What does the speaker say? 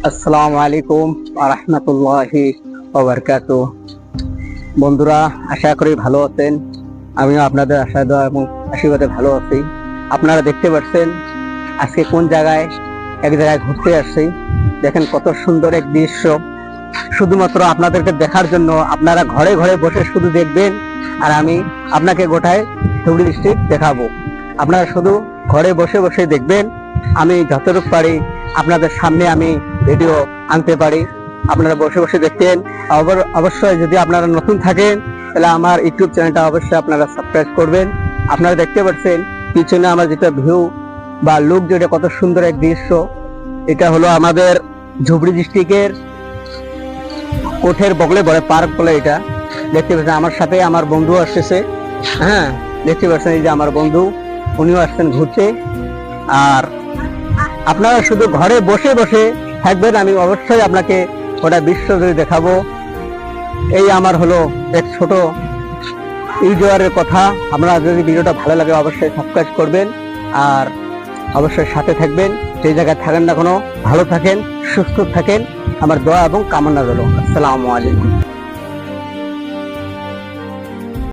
আসসালামু আলাইকুম ওয়া রাহমাতুল্লাহি ওয়া বারাকাতুহু। বন্ধুরা, আশা করি ভালো আছেন। আমিও আপনাদের আশা দোয়া এবং আশীর্বাদে ভালো আছি। আপনারা দেখতে পাচ্ছেন আজকে কোন জায়গায়, এক জায়গায় ঘুরতে আসছি। দেখেন কত সুন্দর এক দৃশ্য। শুধুমাত্র আপনাদেরকে দেখার জন্য আপনারা ঘরে ঘরে বসে শুধু দেখবেন, আর আমি আপনাকে গোটায় ধুবড়ী ডিস্ট্রিক্ট দেখাবো। আপনারা শুধু ঘরে বসে বসে দেখবেন। আমি যতটুকু পারি আপনাদের সামনে আমি ভিডিও আনতে পারি, আপনারা বসে বসে দেখতেন। অবশ্যই যদি আপনারা নতুন থাকেন তাহলে আমার ইউটিউব চ্যানেলটা অবশ্যই আপনারা সাবস্ক্রাইব করবেন। আপনারা দেখতে পাচ্ছেন পিছনে আমার যেটা ভিউ বা লুক, যেটা কত সুন্দর এক দৃশ্য। এটা হলো আমাদের ধুবড়ী ডিস্ট্রিক্টের কোঠের বগলে বলে পার্ক বলে এটা। দেখতে পাচ্ছেন আমার সাথে আমার বন্ধু আসতেছে। হ্যাঁ, দেখতে পাচ্ছেন এই যে আমার বন্ধু, উনিও আসছেন ঘুরতে। আর আপনারা শুধু ঘরে বসে বসে থাকবেন, আমি অবশ্যই আপনাকে ওটা বিশ্ব জুড়ে দেখাবো। এই আমার হলো এক ছোট ইউটিউবারের কথা। আপনারা যদি ভিডিওটা ভালো লাগে অবশ্যই সাবস্ক্রাইব করবেন, আর অবশ্যই সাথে থাকবেন। যে জায়গায় থাকেন না কোনো, ভালো থাকেন, সুস্থ থাকেন, আমার দোয়া এবং কামনা রইল। আসসালামু আলাইকুম।